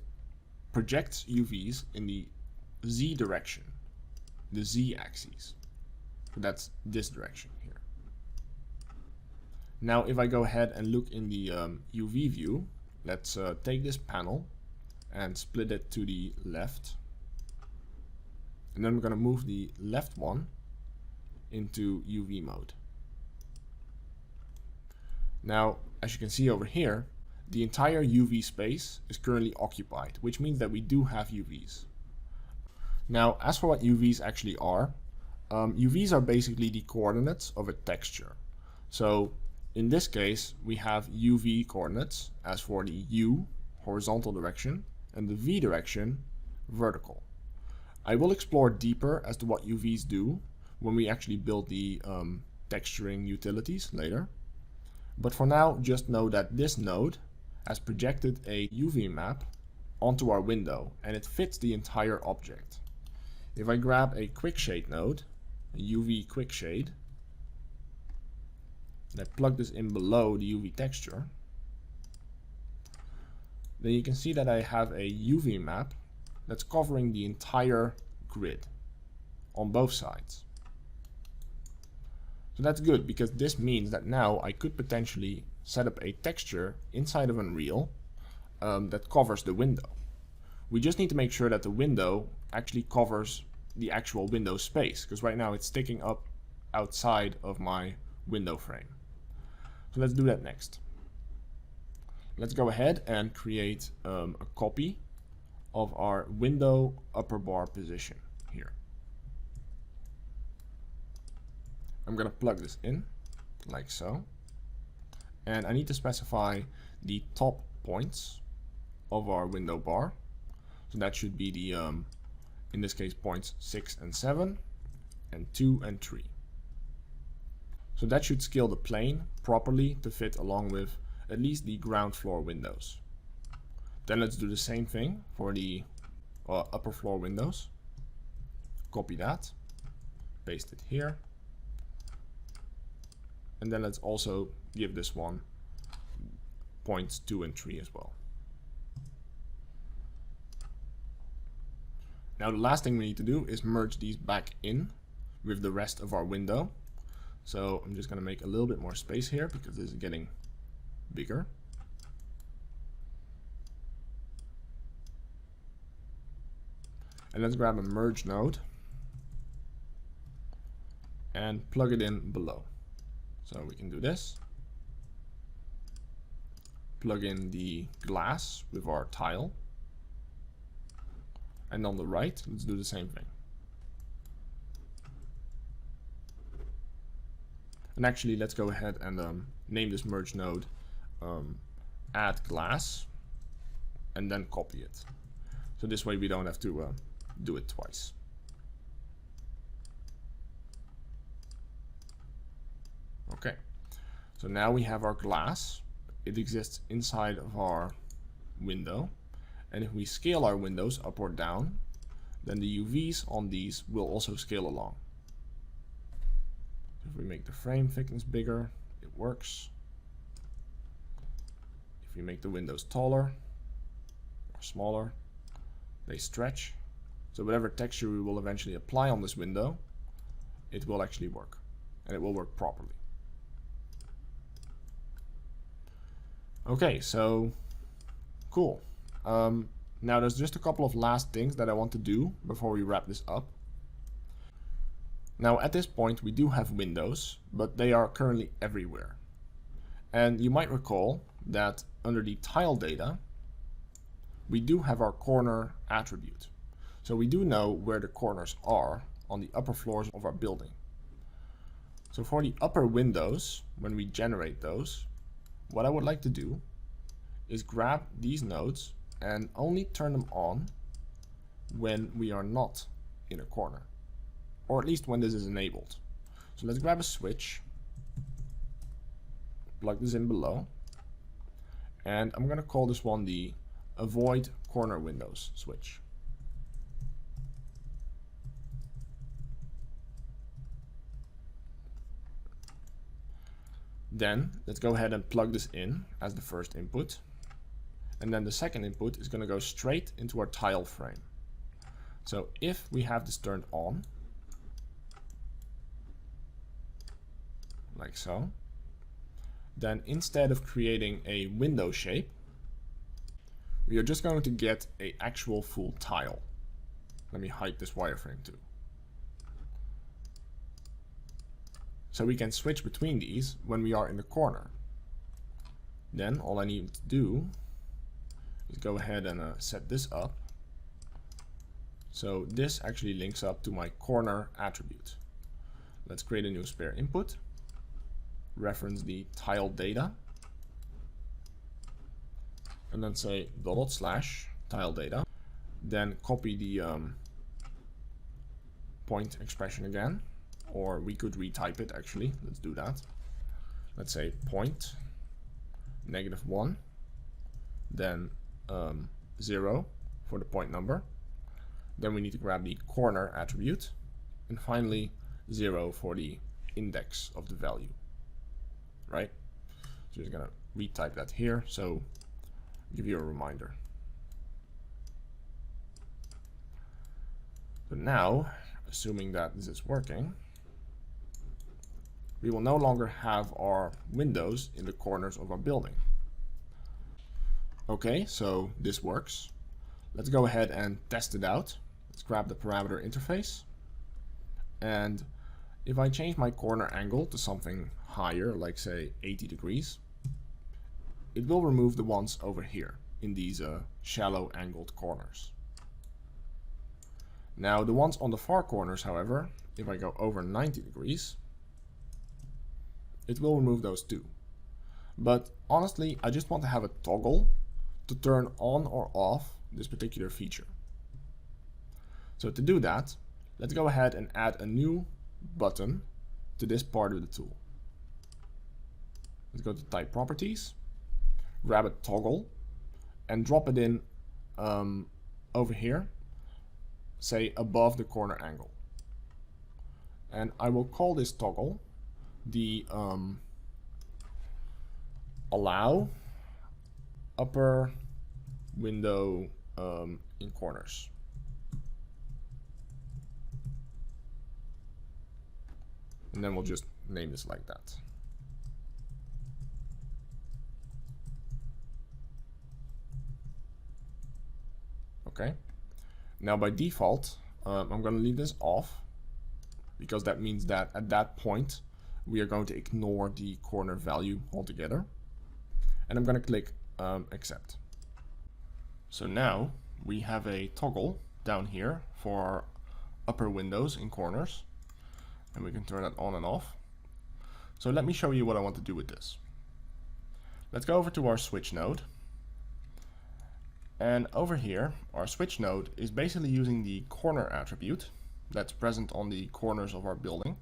projects UVs in the Z direction, the Z axis. So that's this direction here. Now, if I go ahead and look in the UV view, let's take this panel and split it to the left. And then we're going to move the left one into UV mode. Now, as you can see over here, the entire UV space is currently occupied, which means that we do have UVs. Now, as for what UVs actually are, UVs are basically the coordinates of a texture. So in this case, we have UV coordinates as for the U, horizontal direction, and the V direction, vertical. I will explore deeper as to what UVs do when we actually build the texturing utilities later. But for now, just know that this node has projected a UV map onto our window, and it fits the entire object. If I grab a quick shade node, a UV quick shade, and I plug this in below the UV texture, then you can see that I have a UV map that's covering the entire grid on both sides. So that's good because this means that now I could potentially set up a texture inside of Unreal that covers the window. We just need to make sure that the window actually covers the actual window space, because right now it's sticking up outside of my window frame. So let's do that next. Let's go ahead and create a copy of our window upper bar position here. I'm going to plug this in like so. And I need to specify the top points of our window bar. So that should be the, in this case, points 6 and 7, and 2 and 3. So that should scale the plane properly to fit along with at least the ground floor windows. Then let's do the same thing for the upper floor windows. Copy that, paste it here. And then let's also give this one points 2 and 3 as well. Now the last thing we need to do is merge these back in with the rest of our window. So I'm just going to make a little bit more space here because this is getting bigger. And let's grab a merge node and plug it in below. So we can do this. Plug in the glass with our tile. And on the right, let's do the same thing. And actually, let's go ahead and name this merge node add glass, and then copy it. So this way we don't have to do it twice. Okay, so now we have our glass. It exists inside of our window. And if we scale our windows up or down, then the UVs on these will also scale along. So if we make the frame thickness bigger, it works. If we make the windows taller or smaller, they stretch. So whatever texture we will eventually apply on this window, it will actually work, and it will work properly. Okay, so cool. Now there's just a couple of last things that I want to do before we wrap this up. Now at this point we do have windows, but they are currently everywhere. And you might recall that under the tile data, we do have our corner attribute. So we do know where the corners are on the upper floors of our building. So for the upper windows, when we generate those, what I would like to do is grab these nodes and only turn them on when we are not in a corner, or at least when this is enabled. So let's grab a switch, plug this in below, and I'm going to call this one the avoid corner windows switch. Then let's go ahead and plug this in as the first input. And then the second input is going to go straight into our tile frame. So if we have this turned on, like so, then instead of creating a window shape, we are just going to get an actual full tile. Let me hide this wireframe too. So we can switch between these when we are in the corner. Then all I need to do is go ahead and set this up. So this actually links up to my corner attribute. Let's create a new spare input, reference the tile data, and then say / tile data. Then copy the point expression again, or we could retype it actually. Let's do that. Let's say point -1, then 0 for the point number. Then we need to grab the corner attribute, and finally 0 for the index of the value, right? So we're gonna retype that here, so give you a reminder. So now, assuming that this is working, we will no longer have our windows in the corners of our building. Okay, so this works. Let's go ahead and test it out. Let's grab the parameter interface. And if I change my corner angle to something higher, like say 80 degrees, it will remove the ones over here in these shallow angled corners. Now the ones on the far corners, however, if I go over 90 degrees, it will remove those too. But honestly, I just want to have a toggle to turn on or off this particular feature. So to do that, let's go ahead and add a new button to this part of the tool. Let's go to Type Properties, grab a toggle, and drop it in over here, say above the corner angle. And I will call this toggle the allow upper window in corners. And then we'll just name this like that. Okay. Now by default, I'm going to leave this off because that means that at that point we are going to ignore the corner value altogether. And I'm going to click accept. So now we have a toggle down here for our upper windows in corners, and we can turn that on and off. So let me show you what I want to do with this. Let's go over to our switch node. And over here, our switch node is basically using the corner attribute that's present on the corners of our building.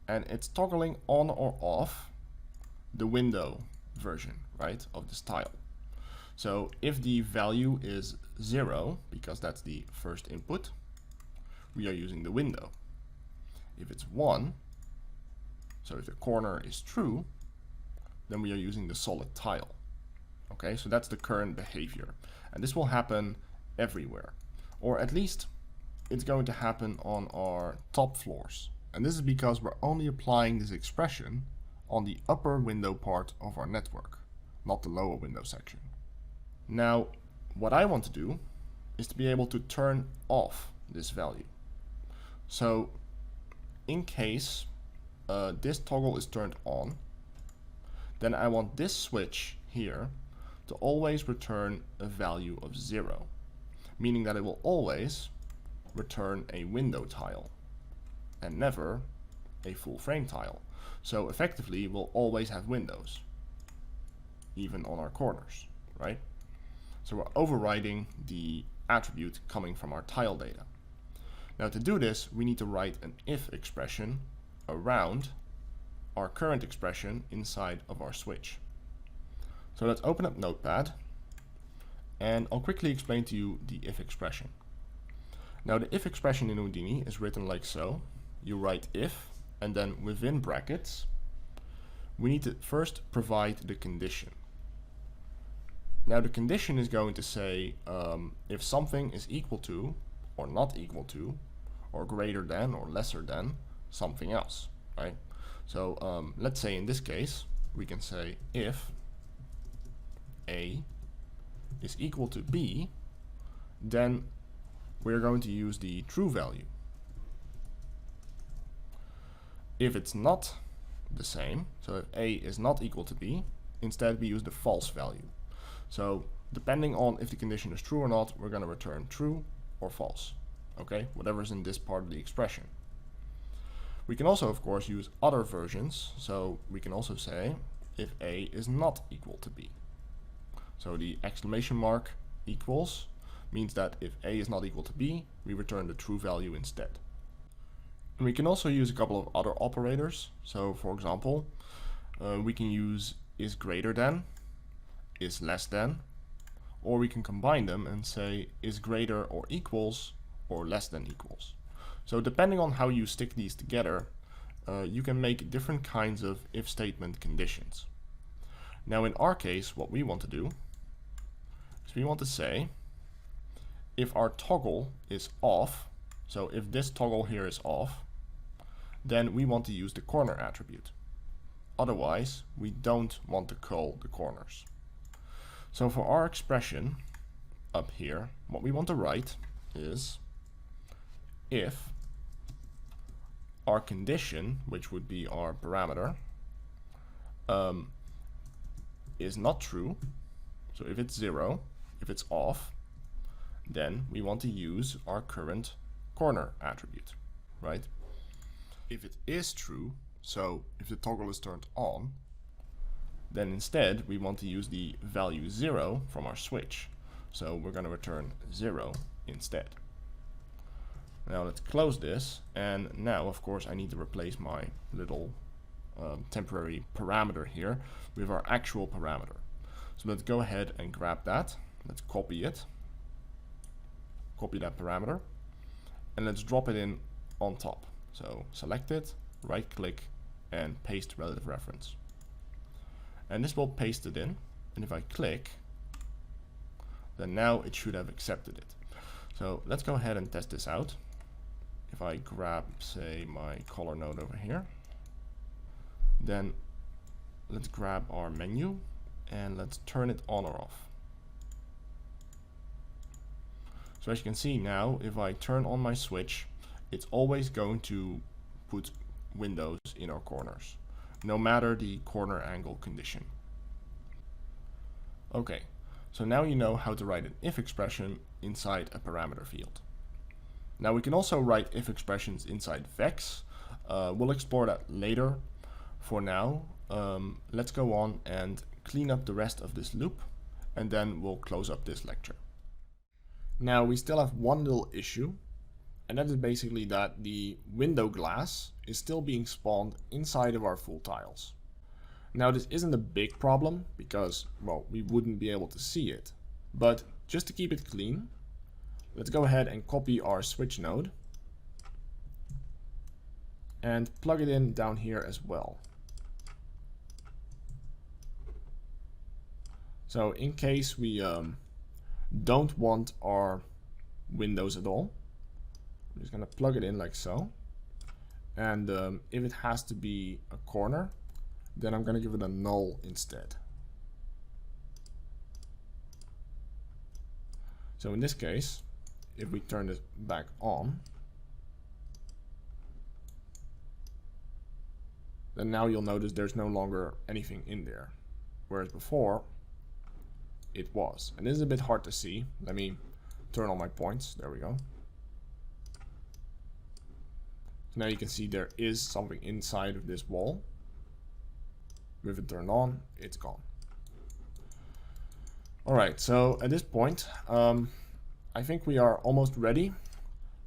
And it's toggling on or off the window version, right, of this tile. So if the value is 0, because that's the first input, we are using the window. If it's 1, so if the corner is true, then we are using the solid tile. Okay, so that's the current behavior. And this will happen everywhere. Or at least it's going to happen on our top floors. And this is because we're only applying this expression on the upper window part of our network, not the lower window section. Now, what I want to do is to be able to turn off this value. So in case this toggle is turned on, then I want this switch here to always return a value of 0, meaning that it will always return a window tile and never a full frame tile. So effectively we'll always have windows, even on our corners, right? So we're overriding the attribute coming from our tile data. Now to do this, we need to write an if expression around our current expression inside of our switch. So let's open up Notepad, and I'll quickly explain to you the if expression. Now the if expression in Houdini is written like so. You write if, and then within brackets, we need to first provide the condition. Now the condition is going to say if something is equal to, or not equal to, or greater than, or lesser than something else, right? So let's say in this case, we can say if A is equal to B, then we're going to use the true value. If it's not the same, so if A is not equal to B, instead we use the false value. So depending on if the condition is true or not, we're going to return true or false. Okay, whatever's in this part of the expression. We can also, of course, use other versions. So we can also say if A is not equal to B. So the exclamation mark equals means that if A is not equal to B, we return the true value instead. And we can also use a couple of other operators. So for example, we can use is greater than, is less than, or we can combine them and say is greater or equals or less than equals. So depending on how you stick these together, you can make different kinds of if statement conditions. Now in our case, what we want to do is we want to say if our toggle is off, so if this toggle here is off, then we want to use the corner attribute. Otherwise, we don't want to call the corners. So for our expression up here, what we want to write is if our condition, which would be our parameter, is not true, so if it's 0, if it's off, then we want to use our current corner attribute, right? If it is true, so if the toggle is turned on, then instead we want to use the value 0 from our switch. So we're going to return 0 instead. Now let's close this, and now of course I need to replace my little temporary parameter here with our actual parameter. So let's go ahead and grab that. Let's copy it. Copy that parameter. And let's drop it in on top. So select it, right click, and paste relative reference. And this will paste it in. And if I click, then now it should have accepted it. So let's go ahead and test this out. If I grab, say, my color node over here, then let's grab our menu and let's turn it on or off. So as you can see now, if I turn on my switch, it's always going to put windows in our corners, no matter the corner angle condition. Okay, so now you know how to write an if expression inside a parameter field. Now we can also write if expressions inside vex. We'll explore that later. For now, let's go on and clean up the rest of this loop, and then we'll close up this lecture. Now we still have one little issue, and that is basically that the window glass is still being spawned inside of our full tiles. Now this isn't a big problem because, well, we wouldn't be able to see it, but just to keep it clean, let's go ahead and copy our switch node and plug it in down here as well. So in case we don't want our windows at all, I'm just going to plug it in like so. And if it has to be a corner, then I'm going to give it a null instead. So in this case, if we turn this back on, then now you'll notice there's no longer anything in there, whereas before it was. And this is a bit hard to see. Let me turn on my points. There we go. So now you can see there is something inside of this wall. With it turned on, it's gone. Alright, so at this point, I think we are almost ready.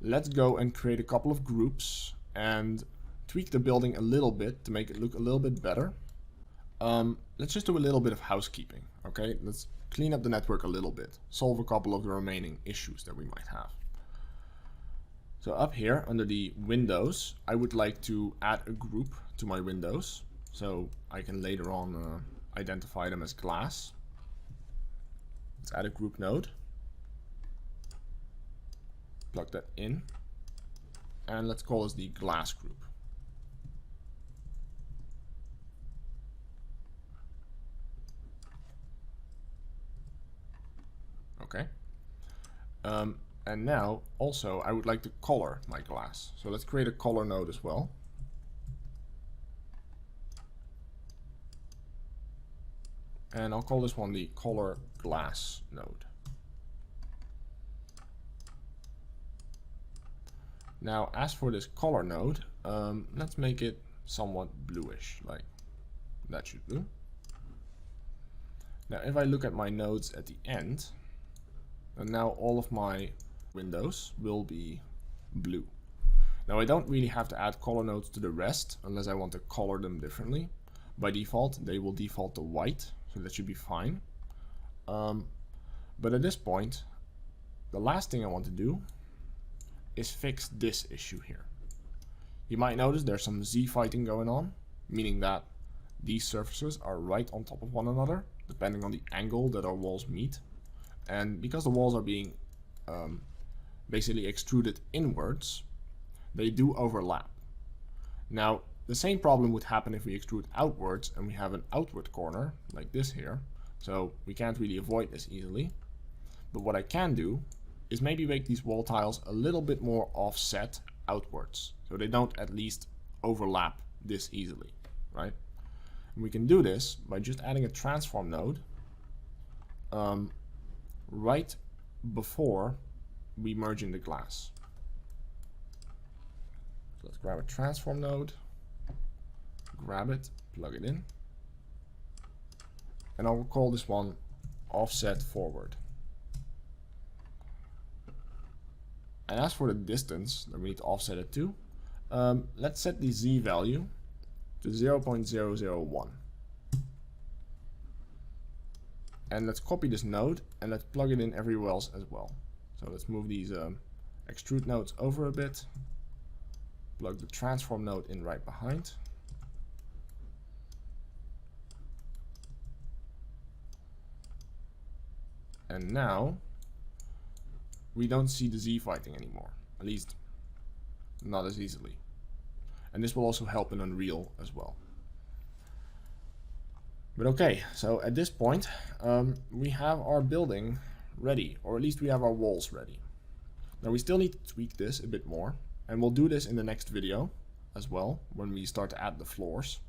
Let's go and create a couple of groups and tweak the building a little bit to make it look a little bit better. Let's just do a little bit of housekeeping, okay? Let's clean up the network a little bit, solve a couple of the remaining issues that we might have. So up here under the windows, I would like to add a group to my windows so I can later on identify them as glass. Let's add a group node, plug that in, and let's call this the glass group. Okay. And now also I would like to color my glass. So let's create a color node as well. And I'll call this one the color glass node. Now as for this color node, let's make it somewhat bluish, like that should do. Now if I look at my nodes at the end, and now all of my windows will be blue. Now I don't really have to add color nodes to the rest unless I want to color them differently. By default, they will default to white, so that should be fine. But at this point, the last thing I want to do is fix this issue here. You might notice there's some Z fighting going on, meaning that these surfaces are right on top of one another, depending on the angle that our walls meet. And because the walls are being basically extruded inwards, they do overlap. Now, the same problem would happen if we extrude outwards and we have an outward corner, like this here, So we can't really avoid this easily. But what I can do is maybe make these wall tiles a little bit more offset outwards, so they don't at least overlap this easily, right? And we can do this by just adding a transform node right before we merge in the glass. So let's grab a transform node, grab it, plug it in, and I'll call this one offset forward. And as for the distance that we need to offset it to, let's set the z value to 0.001. And let's copy this node and let's plug it in everywhere else as well. So let's move these extrude nodes over a bit, plug the transform node in right behind. And now we don't see the Z fighting anymore, at least not as easily. And this will also help in Unreal as well. But okay, so at this point we have our building ready, or at least we have our walls ready. Now we still need to tweak this a bit more, and we'll do this in the next video as well when we start to add the floors,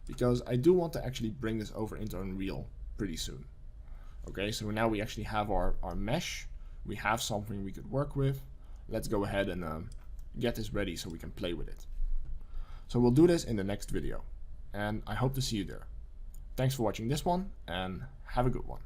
because I do want to actually bring this over into Unreal pretty soon. Okay, so now we actually have our mesh. We have something we could work with. Let's go ahead and get this ready so we can play with it. So we'll do this in the next video, and I hope to see you there. Thanks for watching this one, and have a good one.